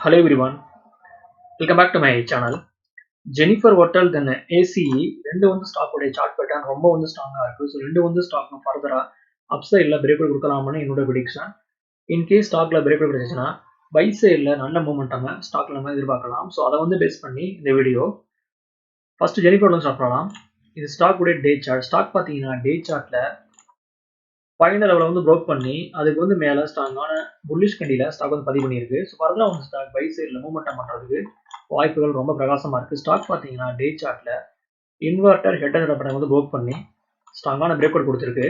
Hello everyone, welcome back to my channel. Jennifer Hotel then ACE ரெண்டு வந்து ஸ்டாக்கோட chart pattern ரொம்ப வந்து ஸ்ட்ராங்கா இருக்கு. ஸோ ரெண்டு வந்து ஸ்டாக் ஃபர்தரா அப்சைட்ல பிரேக் கொடுக்கலாம்னு என்னோட ப்ரெடிக்ஷன். இன் கேஸ் ஸ்டாக்ல பிரேக் கிடைச்சுன்னா பை சைட்ல நல்ல மூமெண்டம் ஸ்டாக்ல நம்ம எதிர்பார்க்கலாம். ஸோ அதை வந்து பேஸ் பண்ணி இந்த வீடியோ ஃபர்ஸ்ட் ஜெனிஃபர் வந்து ஸ்டார்ட் பண்ணலாம். இது ஸ்டாக் உடைய டே சார்ட். ஸ்டாக் பார்த்தீங்கன்னா டே சார்ட்ல ஃபைனல் லெவலில் வந்து ப்ரோக் பண்ணி அதுக்கு வந்து மேலே ஸ்ட்ராங்கான புல்லிஷ் கண்டியில் ஸ்டாக் வந்து பதிவு பண்ணியிருக்கு. ஸோ ஃபர்தராக வந்து ஸ்டாக் பை சைடில் மூவ்மெண்டம் பண்ணுறதுக்கு வாய்ப்புகள் ரொம்ப பிரகாசமாக இருக்குது. ஸ்டாக் பார்த்தீங்கன்னா டே சார்ட்டில் இன்வெர்டர் ஹெட் அண்ட் பட்டன் வந்து ப்ரோக் பண்ணி ஸ்ட்ராங்கான பிரேக் அவுட் கொடுத்துருக்கு.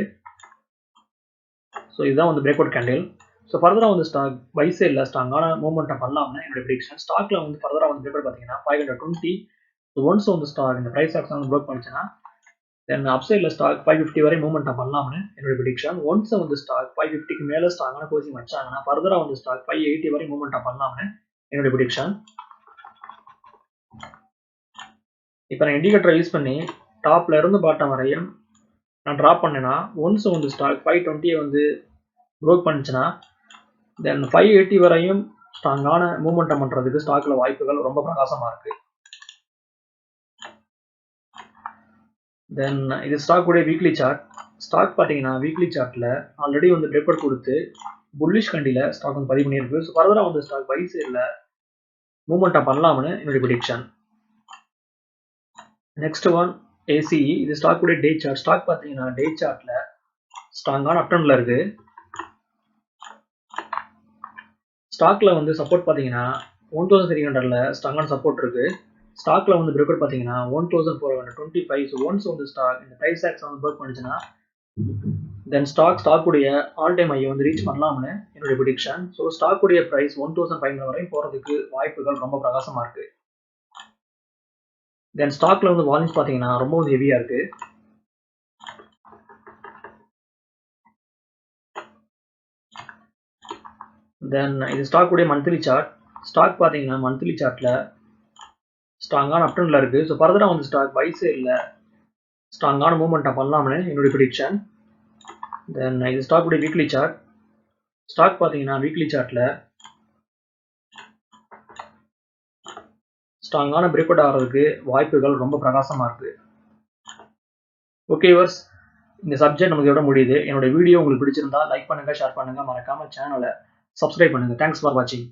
ஸோ இதுதான் வந்து பிரேக் அவுட் கேண்டில். ஸோ ஃபர்தராக வந்து ஸ்டாக் பை சைடில் ஸ்ட்ராங்கான மூவ்மெண்டம் பண்ணலாம்னு என்னோட ப்ரெடிக்ஷன். ஸ்டாக்ல வந்து ஃபர்தராக வந்து பிரேக் அவுட் பார்த்தீங்கன்னா 520. ஒன்ஸ் வந்து ஸ்டாக் இந்த ப்ரைஸ் ஆக்ஷன் வந்து ப்ரோக் பண்ணிச்சுன்னா தென் அப்சைடில் ஸ்டாக் 550 வரை மூவ்மெண்ட் பண்ணலாம்னு என்னோட ப்ரெடிக்ஷன். ஒன்ஸ் வந்து ஸ்டாக் 550க்கு மேலே ஸ்ட்ராங்கான கோச்சிங் வச்சாங்கன்னா ஃபர்தராக வந்து ஸ்டாக் 580 வரை மூவ்மெண்ட் பண்ணலாம்னு என்னோட ப்ரெடிக்ஷன். இப்போ நான் இண்டிகேட்டரை யூஸ் பண்ணி டாப்ல இருந்து பாட்டம் வரையும் நான் ட்ராப் பண்ணேன்னா ஒன்ஸ் வந்து ஸ்டாக் 520 வந்து ப்ரோக் பண்ணிச்சுன்னா தென் 580 வரையும் ஸ்ட்ராங்கான மூவ்மெண்ட் பண்ணுறதுக்கு ஸ்டாக்ல வாய்ப்புகள் ரொம்ப பிரகாசமாக இருக்கு. தென் இது ஸ்டாக் உடைய வீக்லி சார்ட். ஸ்டாக் பார்த்தீங்கன்னா வீக்லி சார்ட்ல ஆல்ரெடி வந்து பிரேக் அவுட் கொடுத்து புல்லிஷ் கண்டியில் ஸ்டாக் வந்து பதிவு பண்ணியிருக்கு. ஸோ ஃபர்தராக வந்து ஸ்டாக் பை சைடில் மூவ்மெண்ட்டாக பண்ணலாம்னு என்னுடைய ப்ரெடிக்ஷன். Next one ACE. இது ஸ்டாக் உடைய டே சார்ட். ஸ்டாக் பார்த்தீங்கன்னா டே சார்ட்ல ஸ்ட்ராங்கான அப்டர்ன்ல இருக்கு. ஸ்டாக்ல வந்து சப்போர்ட் பார்த்தீங்கன்னா 1300ல ஸ்ட்ராங்கான சப்போர்ட் இருக்கு. ஸ்டாக்ல வந்து பிரேக் அவுட் பார்த்தீங்கன்னா 1425. ஸோ ஒன்ஸ் வந்து ஸ்டாக் இந்த ப்ரைஸ் ஆக்ஸ் வந்து பிரேக் பண்ணிச்சுன்னா தென் ஸ்டாக் உடைய ஆல் டைம் ஐ வந்து ரீச் பண்ணலாம்னு என்னுடைய ப்ரெடிக்ஷன். ஸோ ஸ்டாக் உடைய பிரைஸ் 1500 வரையும் போறதுக்கு வாய்ப்புகள் ரொம்ப பிரகாசமா இருக்கு. தென் ஸ்டாக்ல வந்து வால்யூம்ஸ் பார்த்தீங்கன்னா ரொம்ப வந்து ஹெவியா இருக்கு. தென் இது ஸ்டாக் உடைய மந்த்லி சார்ட். ஸ்டாக் பார்த்தீங்கன்னா மந்த்லி சார்ட்ல ஸ்ட்ராங்கான அப்டர்ன்ல இருக்கு. ஸோ ஃபர்தரா வந்து ஸ்டாக் பை சைடில் ஸ்ட்ராங்கான மூவ்மெண்ட்டை பண்ணலாம்னு என்னுடைய ப்ரெடிக்ஷன். தென் இது ஸ்டாக் உடைய வீக்லி சார்ட். ஸ்டாக் பார்த்தீங்கன்னா வீக்லி சார்ட்ல ஸ்ட்ராங்கான பிரேக் அவுட் ஆகிறதுக்கு வாய்ப்புகள் ரொம்ப பிரகாசமா இருக்கு. ஓகே வர்ஸ், இந்த சப்ஜெக்ட் நமக்கு எவ்வளோ முடியுது. என்னோட வீடியோ உங்களுக்கு பிடிச்சிருந்தா லைக் பண்ணுங்க, ஷேர் பண்ணுங்க, மறக்காம சேனலை சப்ஸ்கிரைப் பண்ணுங்க. தேங்க்ஸ் ஃபார் வாட்சிங்.